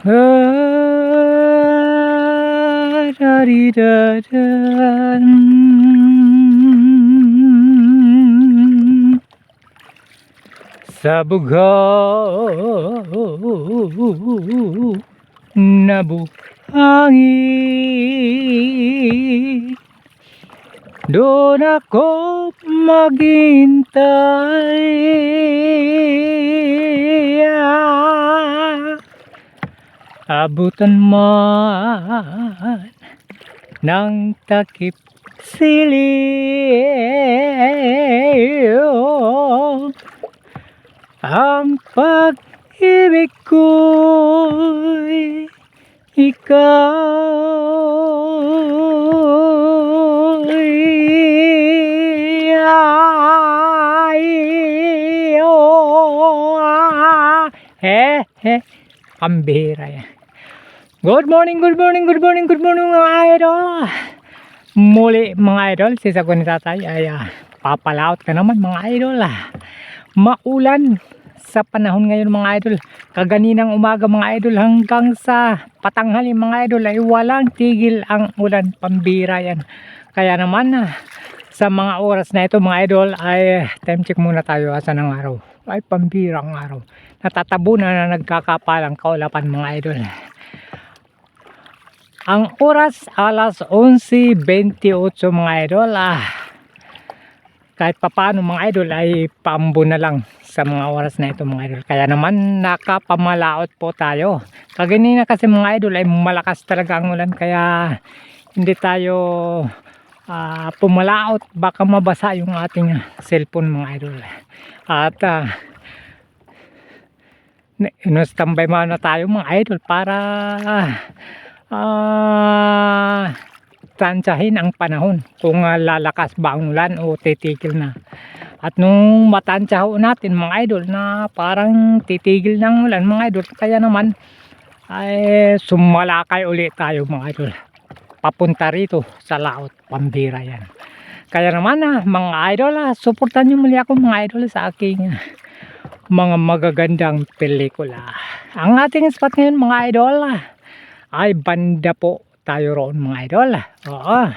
Sa bughaw na buhangin, doon ako maghintay. Abutan man ng takip siling, ang pag-ibig ko'y ikaw pambihira yan. Good morning mga idol. Muli mga idol, si Sago ni Tatay ay papalaot ka naman mga idol. Maulan sa panahon ngayon mga idol. Kaganinang umaga mga idol hanggang sa patanghali mga idol ay walang tigil ang ulan, pambira yan. Kaya naman sa mga oras na ito mga idol ay time check muna tayo asan ang araw. Ay pambirang araw. Natatabunan na nagkakapalang kaulapan mga idol. Ang oras alas 11:28 mga idol. Kahit papaano mga idol ay paambo na lang sa mga oras na ito mga idol. Kaya naman nakapamalaot po tayo. Kaganina kasi mga idol ay malakas talaga ang ulan. Kaya hindi tayo pumalaot. Baka mabasa yung ating cellphone mga idol. At standby muna tayo mga idol para tansyahin ang panahon kung lalakas ba ang ulan o titigil na. At nung matansyaho natin mga idol na parang titigil ng ulan mga idol, kaya naman ay sumalakay ulit tayo mga idol papunta rito sa laot, pambira yan. Kaya naman mga idol, suportan nyo muli ako mga idol sa aking mga magagandang pelikula. Ang ating spot ngayon mga idol ay banda po tayo roon mga idol. Oo.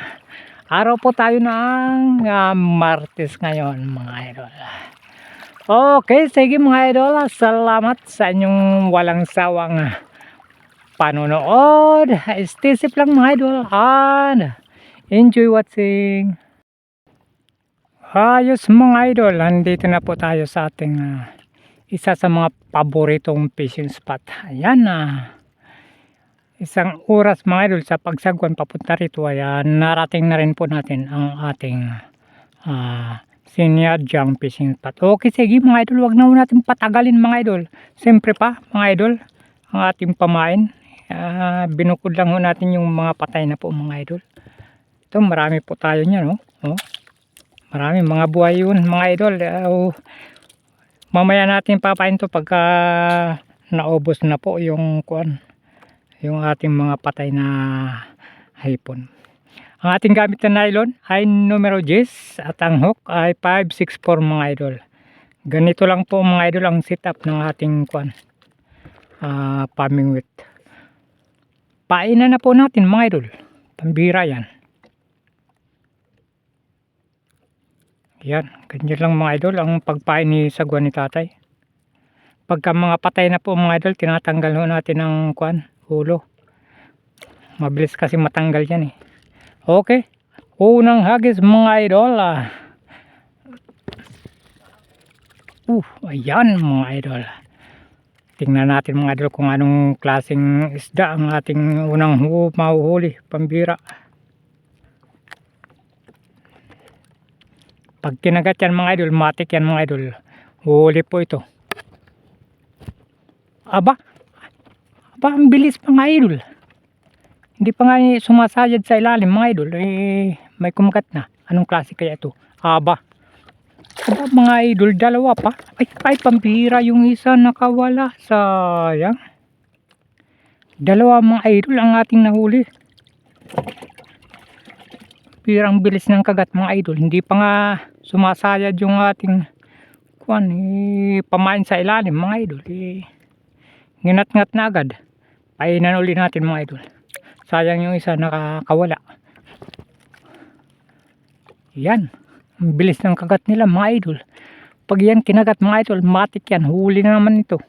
Araw po tayo ng Martes ngayon mga idol. Okay, sige mga idol. Salamat sa inyong walang sawang panonood. Stay safe lang mga idol and enjoy watching. Ayos mga idol, nandito na po tayo sa ating isa sa mga paboritong fishing spot. Ayan isang oras mga idol sa pagsagwan papunta rito ay narating na rin po natin ang ating sinadyang fishing spot. Okay, sige mga idol, wag na natin patagalin mga idol. Siyempre pa mga idol, ang ating pamain, binukod lang ho natin yung mga patay na po mga idol. Ito marami po tayo niyan, marami mga buhay yun mga idol. Mamaya natin papain to pagka naubos na po yung yung ating mga patay na hipon. Ang ating gamit na nylon ay numero 10 at ang hook ay 564 mga idol. Ganito lang po mga idol ang setup ng ating farming weight. Painan na po natin mga idol. Pambira yan. Yan, ganyan lang mga idol ang pagpain ni Sagwa ni Tatay. Pagka mga patay na po mga idol, tinatanggal natin ang ulo. Mabilis kasi matanggal yan Okay, unang hagis mga idol. Ayan mga idol. Tingnan natin mga idol kung anong klaseng isda ang ating unang mahuhuli, pambira. Pag kinagat yan mga idol, matik yan mga idol, huli po ito. Aba, ang bilis mga idol. Hindi pa nga sumasayad sa ilalim mga idol. May kumagat na. Anong klase kaya ito? Aba mga idol, dalawa pa. Ay pambira yung isa nakawala. Sayang. Dalawa mga idol ang ating nahuli. Pirang bilis ng kagat mga idol. Hindi pa nga sumasayad yung ating pamain sa ilalim mga idol. Nginat-ngat na agad. Painan uli natin mga idol. Sayang yung isa nakakawala. Yan. Ang bilis ng kagat nila mga idol. Pag yan kinagat mga idol, matik yan. Huli na naman ito.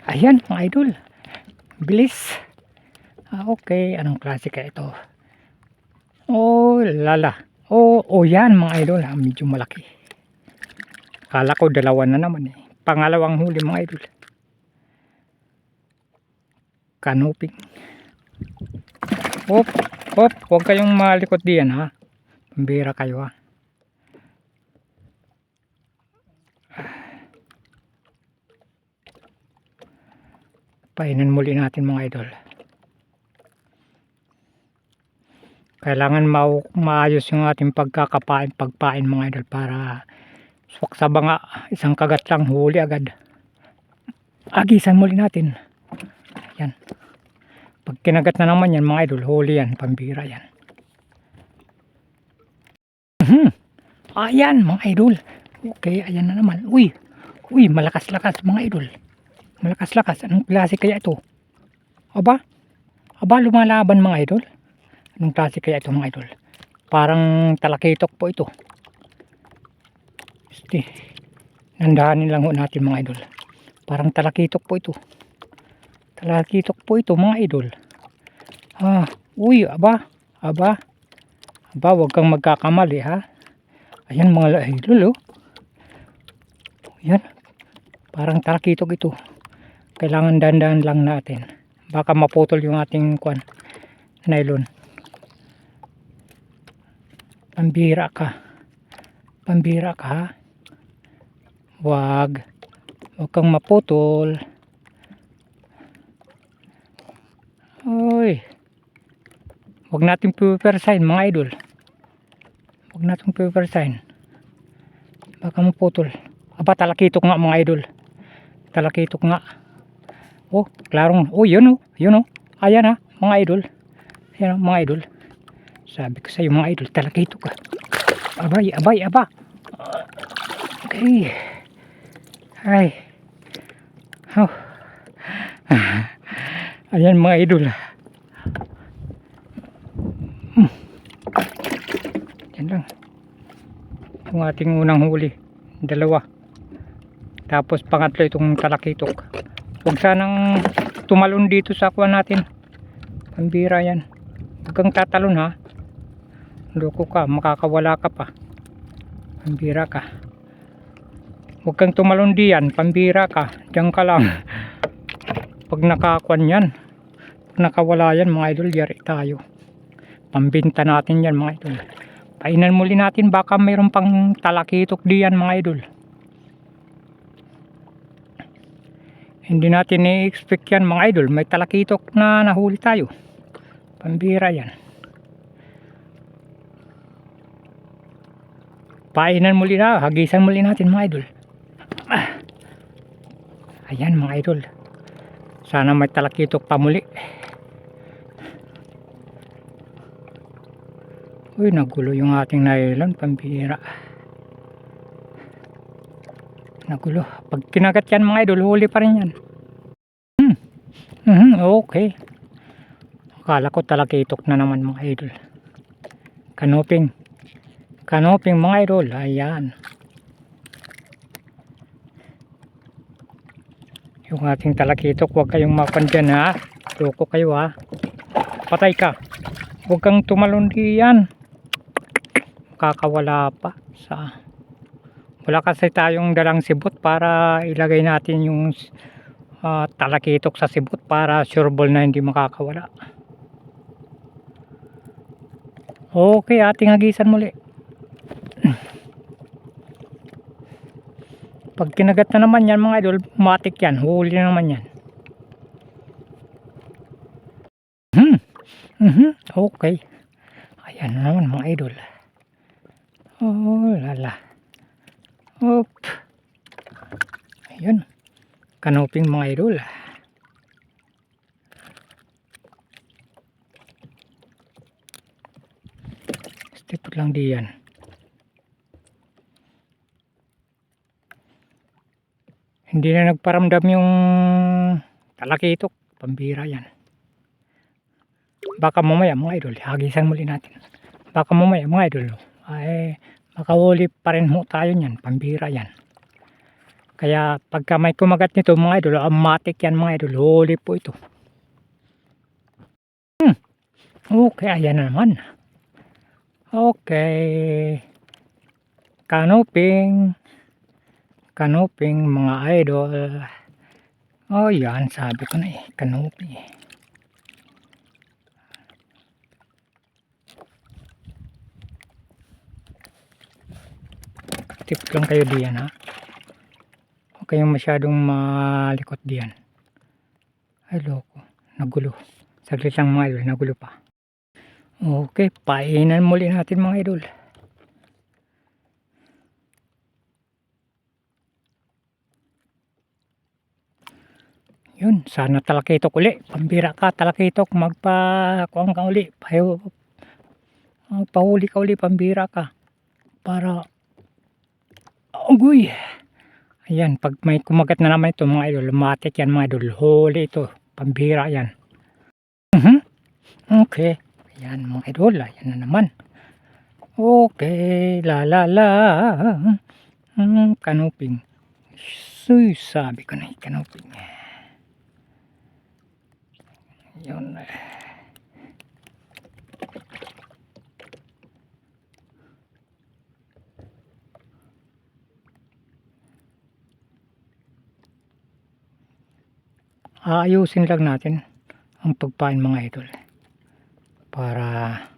Ayan mga idol. Bilis. Okay. Anong klase kaya ito? Oh lala. Oh yan mga idol. Medyo malaki. Kala ko dalawa na naman eh. Pangalawang huli mga idol. Kanuping. Hop. Huwag kayong malikot diyan ha. Pambira kayo ha. Painan muli natin mga idol. Kailangan maayos yung ating pagpain mga idol para swak sa banga. Isang kagat lang huli agad. Agisan muli natin. Yan. Pag kinagat na naman yan mga idol, huli yan, pambira yan. Ayan mga idol. Okay, ayan na naman. Uy, malakas-lakas mga idol. Malakas-lakas. Anong klase kaya ito? Aba, lumalaban mga idol. Anong klase kaya ito mga idol? Parang talakitok po ito. Nandahanin lang ho natin mga idol. Parang talakitok po ito. Talakitok po ito mga idol. Uy, aba, wag kang magkakamali ha. Ayan mga idol oh. Ayan. Parang talakitok ito. Kailangan dandan lang natin. Baka maputol yung ating nylon. Pambira ka ha. Wag kang maputol. Uy. Wag natin pipersign mga idol. Wag natin pipersign. Baka maputol. Aba, talakitok nga mga idol. Talakitok nga. Oh, klarong. Oh, yun oh. Ayan ha, mga idol. Ayan mga idol. Sabi ko sa iyo mga idol, talakitok ka. Abay. Okay. Ay. Oh. Ayan mga idol. Yan lang. Yung ating unang huli. Dalawa. Tapos pangatlo itong talakitok. Huwag sanang tumalon dito sa natin. Pambira yan. Huwag kang tatalon ha. Loko ka, makakawala ka pa. Pambira ka. Huwag kang tumalon diyan, pambira ka. Diyan ka lang. Pag nakakuan yan, pag nakawala yan mga idol, yari tayo. Pambinta natin yan mga idol. Painan muli natin, baka mayroon pang talakitok diyan mga idol. Hindi natin i-expect yan mga idol. May talakitok na nahuli tayo. Pambira yan. Painan muli na. Hagisan muli natin mga idol. Ayan mga idol. Sana may talakitok pa muli. Uy, nagulo yung ating nylon. Pambira. Nagulo. Pag kinagat yan mga idol, huli pa rin yan. Okay. Akala ko talakitok na naman mga idol. Kanuping mga idol. Ayan. Yung ating talakitok, huwag kayong mapan dyan ha. Loko kayo ha. Patay ka. Huwag kang tumalon diyan. Kakawala pa sa... Wala kasi tayong dalang sibot para ilagay natin yung talakitok sa sibot para sure ball na hindi makakawala. Okay, ating hagisan muli. Pag kinagat na naman yan mga idol, matik yan, huli na naman yan. Okay. Ayan na naman mga idol. Oh lala. Op. Ayun. Kanuping mga idol. Ito lang diyan. Hindi na nagparamdam yung talakitok, pambira yan. Baka mamaya mga idol, hagisan muli natin. Baka mamaya mga idol, ay makahuli pa rin ho tayo niyan, pambira yan. Kaya pagka may kumagat nito mga idol, matik yan mga idol, huli po ito. Okay, ayan na naman. Okay. Kanuping mga idol. Oh yan, sabi ko na kanupi. Tip lang kayo diyan ha. Huwag kayong masyadong malikot diyan. Ay loko, nagulo. Saglit lang mga idol, nagulo pa. Okay, painan muli natin mga idol. Yun, sana talakitok uli. Pambira ka, talakitok, magpa-kuang ka uli. Pahuli ka uli, pambira ka. Para, ugoy. Ayan, pag may kumagat na naman ito mga idol, matik yan mga idol. Huli ito, pambira yan. Okay, ayan mga idol, ayan na naman. Okay, la. Kanuping. Sabi ko na kanuping. Yun. Aayusin lang natin ang pagpain mga idol. Para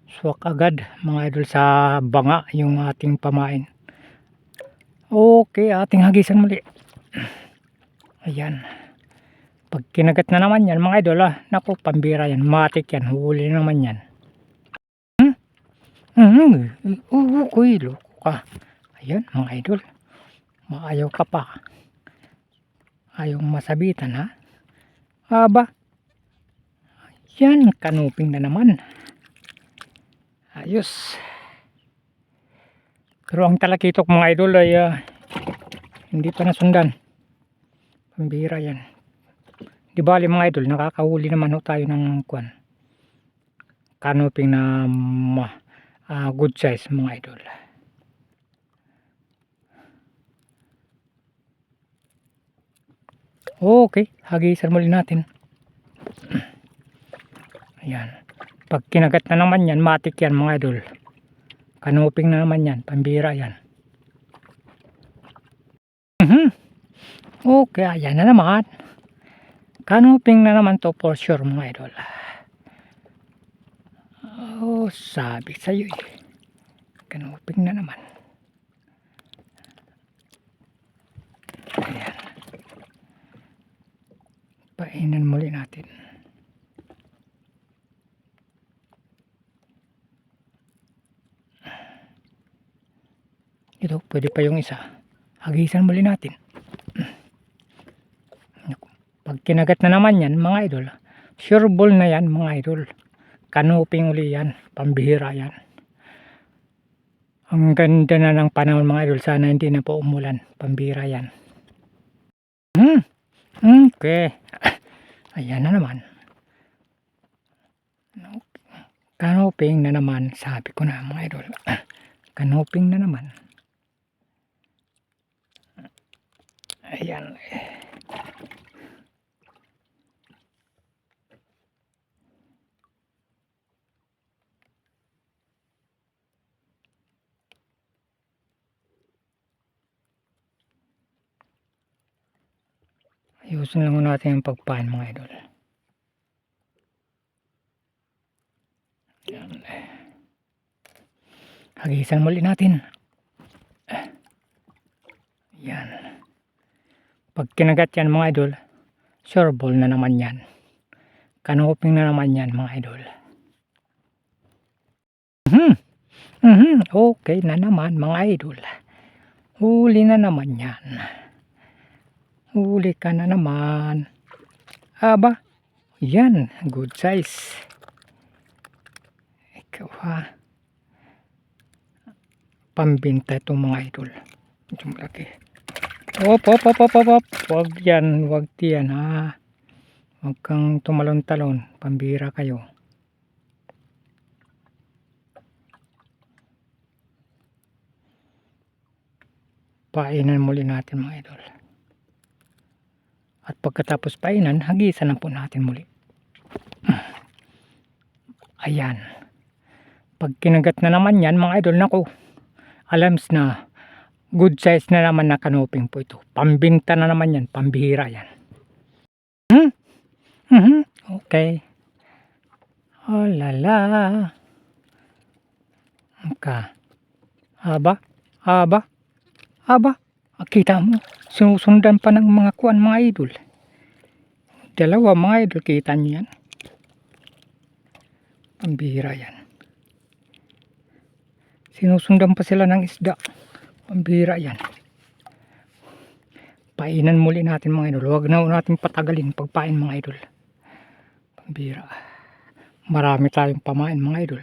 swak agad mga idol sa banga yung ating pamain. Okay, ating hagisan muli. Ayan. Pag kinagat na naman yan mga idol, naku, pambira yan, matik yan, huli naman yan. Uy, loko ka. Ayan mga idol, maayaw ka pa, ayaw masabitan ha. Aba, yan, kanuping na naman. Ayos. Pero ang talakitok mga idol ay hindi pa nasundan. Pambira yan. Di bali mga idol, nakakahuli naman ho tayo ng kuwan. Kanuping na good size mga idol. Okay, hagisan muli natin. Ayan. Pag kinagat na naman yan, matik yan mga idol. Kanuping na naman yan, pambira yan. Okay, ayan na naman. Kanuping na naman to for sure mga idol. Oh, sabi sa'yo kanuping na naman. Ayan. Painan muli natin. Ito, pwede pa yung isa. Hagisan muli natin. Pag kinagat na naman yan mga idol, sure ball na yan mga idol. Kanuping uli yan, pambihira yan. Ang ganda na ng panahon mga idol, sana hindi na po umulan, pambihira yan. Okay, ayan na naman. Kanuping na naman, sabi ko na mga idol. Kanuping na naman. Ayan. Ayusin lang natin ang pagpain mga idol. Ayan. Hagisan muli natin. Yan. Pag kinagat yan mga idol, sure ball na naman yan. Kanuping na naman yan mga idol. Okay na naman mga idol. Huli na naman yan. Huli ka na naman. Aba, yan, good size. Ikaw ha. Pambinta itong mga idol. Ito malaki. Op, op, op, op, op, op. Wag yan, wag yan ha. Wag kang tumalon-talon. Pambira kayo. Painan muli natin mga idol. At pagkatapos painan, hagisan na po natin muli. Ayan. Pag kinagat na naman yan mga idol, naku, alams na good size na naman na kanuping po ito. Pambinta na naman yan, pambihira yan. Okay. Oh lala. Okay. Aba, aba, aba. Kita mo, sinusundan pa ng mga kuwan mga idol. Dalawa mga idol, kita nyo yan. Pambihira yan. Sinusundan pa sila ng isda. Pambihira yan. Painan muli natin mga idol. Huwag na natin patagalin pagpain mga idol. Pambihira. Marami tayong pamain mga idol.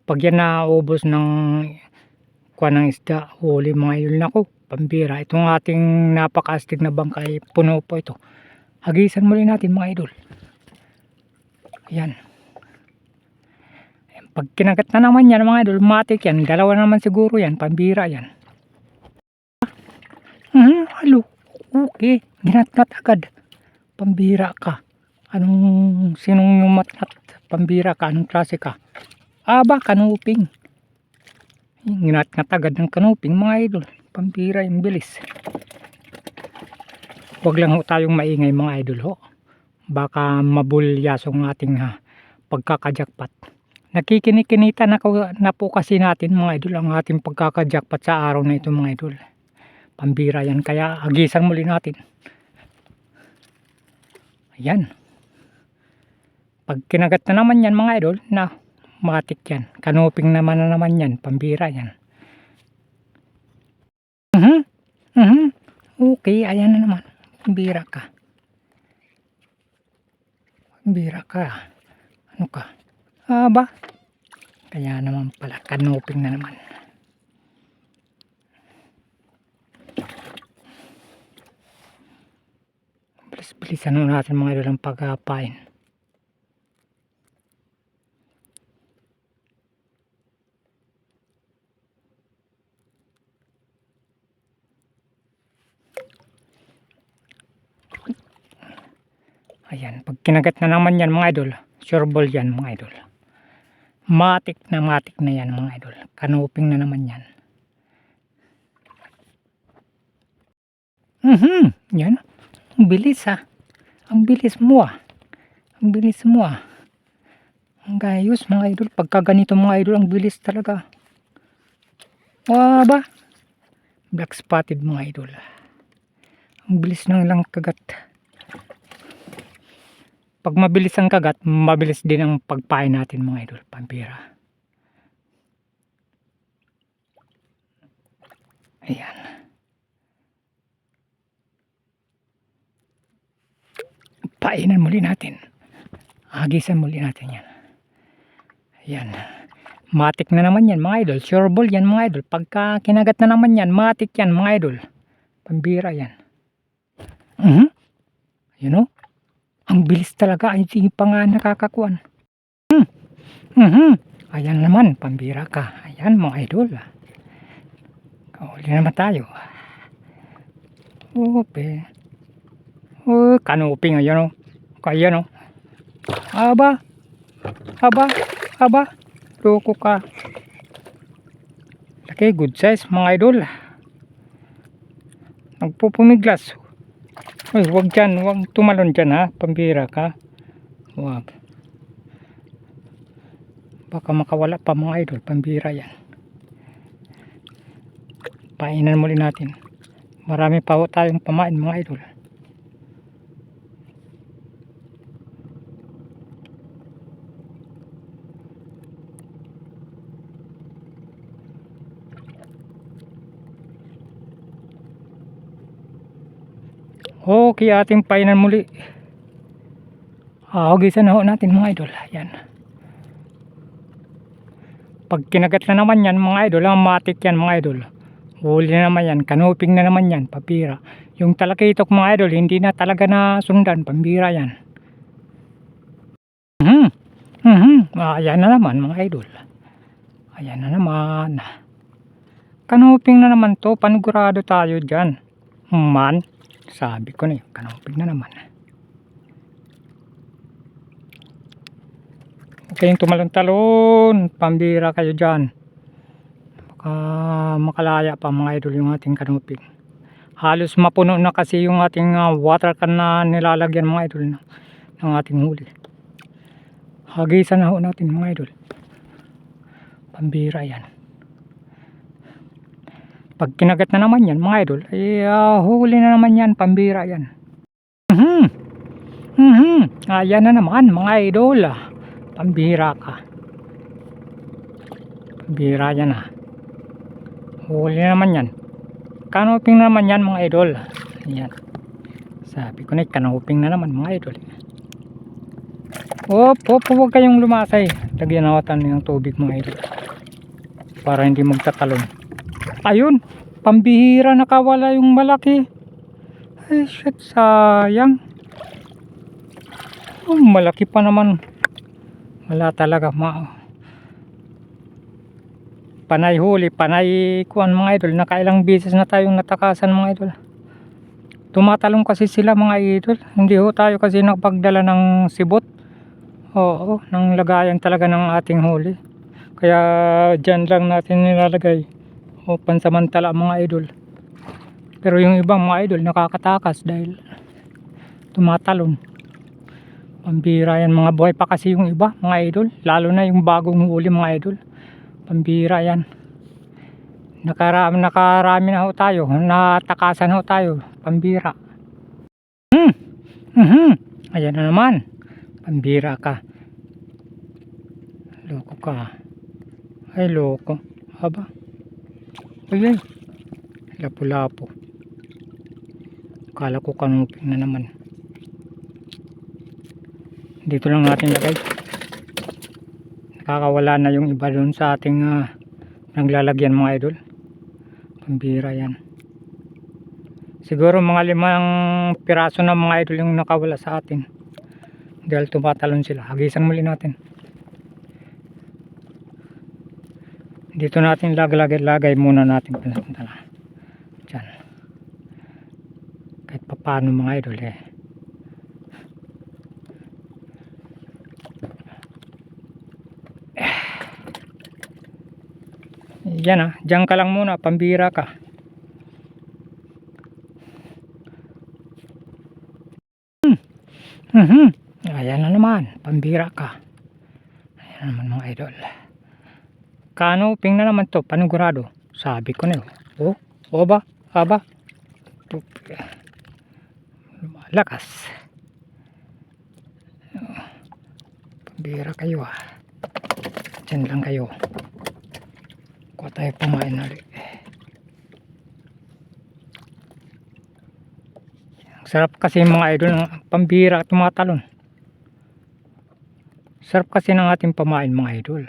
Pag yan naubos ng kuha ng isda, huli mga idol, nako, pambihira. Itong ating napakastig na bangkay, puno po ito. Hagisan muli natin mga idol. Ayan. Pag kinagat na naman yan mga idol, matik yan. Dalawa naman siguro yan, pambihira yan. Halo. Okay. Ginatnat agad. Pambihira ka. Sinong yumatnat? Pambihira ka. Anong klase ka? Aba, kanuping. Ginatnat agad ng kanuping mga idol. Pambihira yung bilis. Huwag lang ho tayong maingay mga idol ho. Baka mabulyasong ating pagkakajakpat. Nakikinikinita na po kasi natin mga idol ang ating pagkakajakpat sa araw na ito mga idol. Pambira yan, kaya agisan muli natin. Ayan. Pag kinagat na naman yan mga idol, na matik yan. Kanuping naman na naman yan, pambira yan. Okay, ayan na naman. Pambira ka. Pambira ka. Ano ka? Aba. Kaya naman pala, kanuping na naman. Bilisan natin mga idol ang pagkapain. Ayan, pag kinagat na naman yan mga idol, sure ball yan mga idol. Matik na yan mga idol. Kanuping na naman yan. Yan. Ang bilis ha. Ang bilis mo ah. Ang bilis mo ah. Ang gayos mga idol. Pagka ganito mga idol, ang bilis talaga. Waba. Black spotted mga idol. Ang bilis ng lang kagat. Pag mabilis ang kagat, mabilis din ang pagpain natin mga idol. Pambira. Ayan. Painan muli natin. Hagisan muli natin yan. Ayan. Matik na naman yan mga idol. Sure ball yan mga idol. Pagka kinagat na naman yan, matik yan mga idol. Pambira yan. You know? Ang bilis talaga. Ay hindi pa nga nakakakuan. Ayan naman. Pambira ka. Ayan mga idol. Kauli naman tayo. Okay. Kanuping ayan o. Kaya no. Aba. Loko ka. Okay, good size mga idol. Nagpupumiglas. Ay, wag dyan. Wag tumalon dyan ha. Pambira ka. Wag. Baka makawala pa mga idol. Pambira yan. Painan muli natin. Marami pa tayong pamain mga idol. Okay, ating painan muli. Hagisan na ho natin mga idol. Ayan. Pag kinagat na naman yan mga idol, matik yan mga idol. Huli na naman yan, kanuping na naman yan, pambira. Yung talakitok mga idol, hindi na talaga na sundan, pambira yan. Ayan na naman mga idol. Ayan na naman. Kanuping na naman to, panigurado tayo dyan. Man, sabi ko na yun, kanuping na naman. Huwag kayong tumalon-talon, pambira kayo dyan. Baka makalaya pa mga idol yung ating kanuping. Halos mapuno na kasi yung ating water can na nilalagyan mga idol ng ating huli. Hagisan na ho natin mga idol. Pambira yan. Pag kinagat na naman yan mga idol, ay huli na naman yan, pambira yan. Ayan na naman mga idol. Pambira ka. Pambira yan huli na naman yan. Kanuping naman yan mga idol. Ayan. Sabi ko na kanuping na naman mga idol. Huwag kayong lumasay. Lagyan natin ng tubig mga idol para hindi magtatalon. Ayun, pambihira, nakawala yung malaki. Ay shit, sayang. Malaki pa naman. Wala talaga panay huli, panay kuan mga idol. Nakailang beses na tayong natakasan mga idol. Tumatalong kasi sila mga idol. Hindi ho tayo kasi nakapagdala ng sibot. Oo, ng lagayan talaga ng ating huli. Kaya dyan lang natin nilalagay. O pansamantala mga idol. Pero yung ibang mga idol nakakatakas dahil tumatalon. Pambira yan, mga buhay pa kasi yung iba mga idol. Lalo na yung bagong huli mga idol. Pambira yan. Nakarami na ho tayo. Natakasan ho tayo. Pambira. Ayan na naman. Pambira ka. Loko ka. Ay loko. Aba. Ay. Lapu-lapo. Kala ko kanuping na naman. Dito lang natin lagay. Nakakawala na yung iba doon sa ating naglalagyan mga idol. Pambira yan. Siguro mga 5 piraso na mga idol yung nakawala sa atin. Dahil tumatalon sila. Hagisan muli natin. Dito natin lagay muna natin pansamantala. Diyan. Kahit paano mga idol Yan diyan ka lang muna, pambira ka. Ayan na naman, pambira ka. Ayan naman mga idol. Kanuping na naman to, panigurado. Sabi ko na yun. Aba. Lakas. Pambira kayo Diyan lang kayo. Kuha tayo pamain ulit. Sarap kasi mga idol ng pambira at tumatalon. Sarap kasi ng ating pamain mga idol.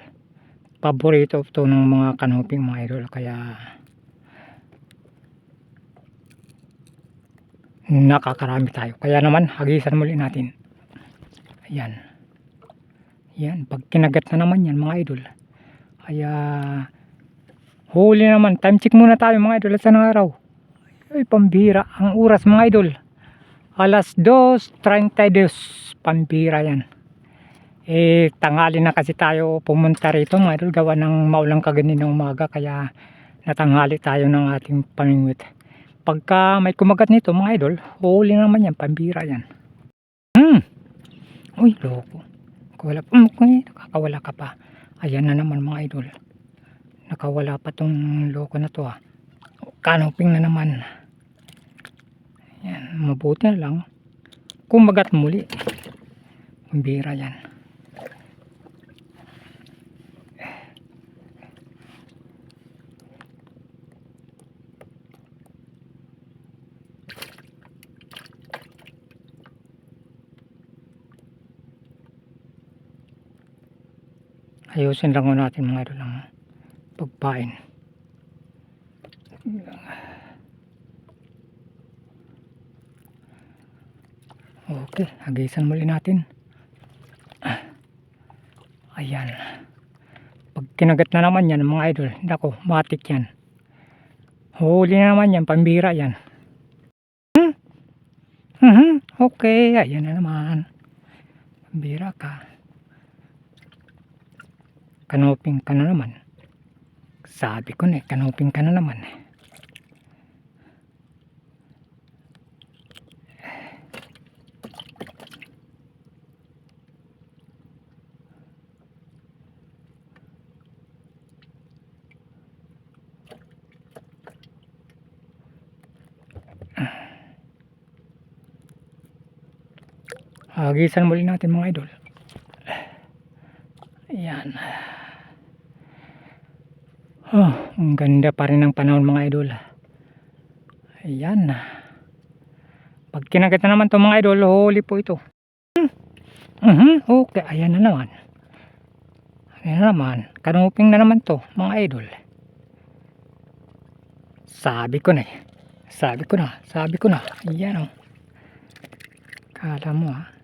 Paborito to ng mga kanuping mga idol. Kaya nakakarami tayo. Kaya naman hagisan muli natin. Ayan. Yan. Pag kinagat na naman yan mga idol. Kaya huli naman. Time check muna tayo mga idol. At sa araw. Ay pambira. Ang oras mga idol. Alas 2:32. Pambira yan. Tanghali na kasi tayo pumunta rito mga idol. Gawa ng maulang kaganinang umaga. Kaya natanghali tayo ng ating pamingwit. Pagka may kumagat nito mga idol, huli naman yan. Pambira yan. Uy loko. Nakakawala ka pa. Ayan na naman mga idol. Nakawala pa tong loko na to Kanuping na naman. Yan, mabuti na lang kumagat muli. Pambira yan. Ayusin lang natin mga idol ang pagpain. Okay, hagisan muli natin. Ayan. Pag kinagat na naman yan mga idol, nako, matik yan. Huli na naman yan, pambira yan. Okay, ayan na naman. Pambira ka. Kanoping ka na naman. Sabi ko na kanoping ka na naman. Hagisan muli natin mga idol. Ayan. Oh, ang ganda pa rin ng panahon mga idol. Ayan. Pag kinagat na naman to mga idol, huli po ito. Okay, ayan na naman. Ayan na naman. Kanuping na naman to mga idol. Sabi ko na. Ayan o. Kala mo ha.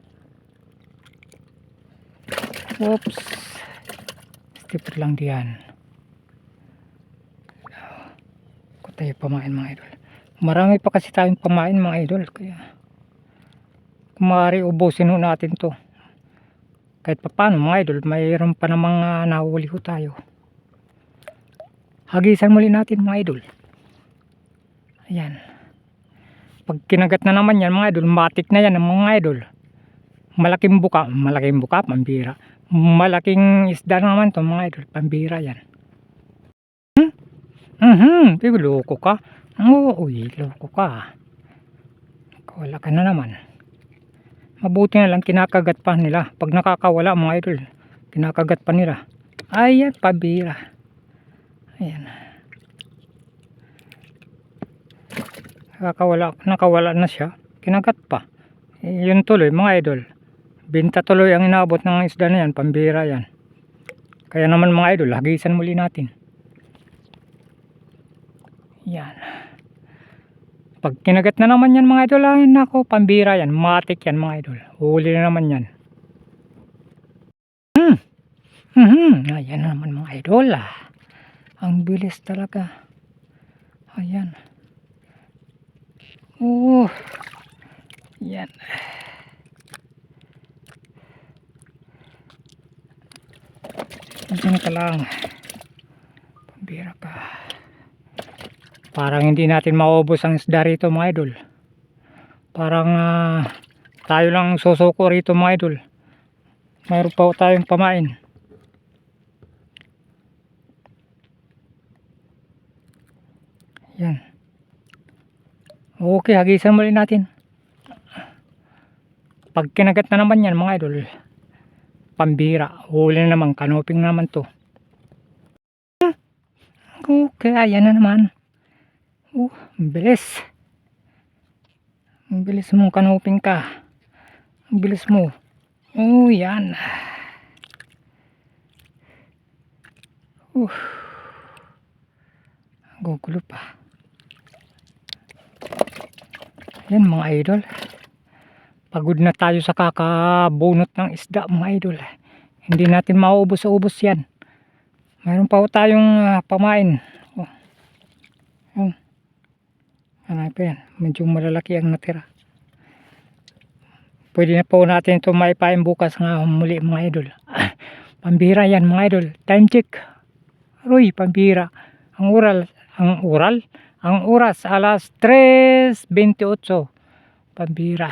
Oops. Stipper lang diyan. Kung tayo pamain mga idol. Marami pa kasi tayong pamain mga idol. Kaya kung maaari ubusin ho natin to. Kahit pa paano mga idol, mayroon pa namang nahuli ho tayo. Hagisan muli natin mga idol. Ayan. Pag kinagat na naman yan mga idol, matik na yan mga idol. Malaking buka, pambira. Malaking isda naman to mga idol, pambira yan. Loko ka. Uy, loko ka. Wala ka na naman. Mabuti na lang kinakagat pa nila. Pag nakakawala mga idol, kinakagat pa nila. Ayan, pambira. Ayan. Nakawala na siya. Kinagat pa. Yun tuloy mga idol. Binta tuloy ang inabot ng isda na yan, pambira yan. Kaya naman mga idol, hagisan muli natin. Yan. Pag kinagat na naman yan mga idol, ay nako, pambira yan, matik yan mga idol. Huli na naman yan. Ayan na naman mga idol. Ang bilis talaga. Ayan. Yan. Diyan ka lang. Pambira ka. Parang hindi natin maubos ang isda rito mga idol. Parang tayo lang susuko rito mga idol. Mayroon pa tayong pamain. Yan. Okay, hagisan muli natin. Pag kinagat na naman yan mga idol, pambira. Huli na naman, kanoping naman to. Okay, ayan na naman. Ang bilis. Ang bilis mong kanoping ka. Ang bilis mo. Yan. Gugulo pa. Yan mga idol. Pagod na tayo sa kakabunot ng isda mga idol. Hindi natin mauubos-ubos yan. Mayroon pa tayong pamain. Ano pa yan? Medyo malalaki ang natira. Pwede na po natin ito maipain bukas nga muli mga idol. Pambira yan mga idol. Time check. Aroy, pambira. Ang oras alas 3:28. Pambira.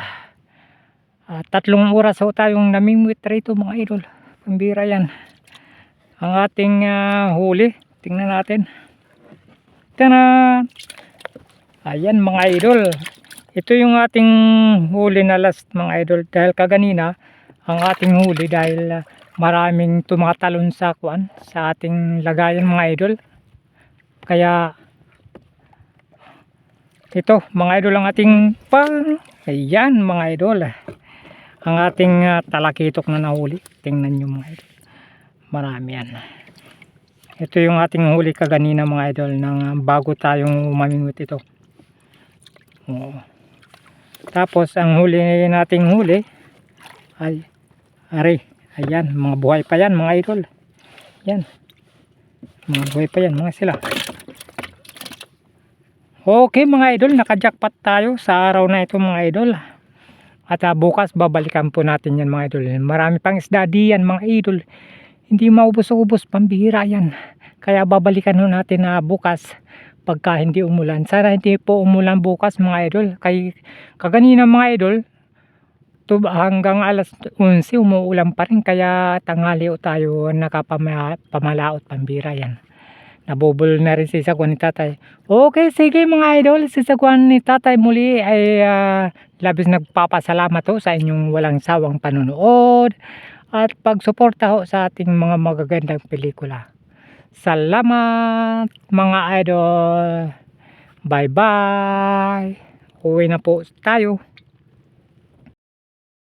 3 oras ho tayong namimit rito mga idol. Pambira yan. Ang ating huli. Tingnan natin. Tanan! Ayan mga idol. Ito yung ating huli na last mga idol. Dahil kaganina ang ating huli dahil maraming tumatalon sa kuan sa ating lagayan mga idol. Kaya ito mga idol ang ating ayan mga idol. Ang ating talakitok na nahuli. Tingnan nyo mga idol. Marami yan. Ito yung ating huli kaganina mga idol, nang bago tayong umamingot ito. Oo. Tapos ang huli nating huli ay ari, ayan, mga buhay pa yan mga idol. Yan, mga buhay pa yan mga sila. Okay mga idol, nakajackpot tayo sa araw na ito mga idol. At bukas babalikan po natin yan mga idol. Marami pang isda diyan mga idol, hindi maubos-ubos, pambihira yan. Kaya babalikan ho natin na bukas pagka hindi umulan. Sana hindi po umulan bukas mga idol. Kaganina mga idol, hanggang alas 11 umuulan pa rin, kaya tanghali o tayo nakapamalaot, pambira yan. Nabubul na rin si sagwan ni tatay. Okay, sige mga idol, si sagwan ni tatay muli ay labis nagpapasalamat ho sa inyong walang sawang panonood at pagsuporta ho sa ating mga magagandang pelikula. Salamat mga idol. Bye bye. Uwi na po tayo.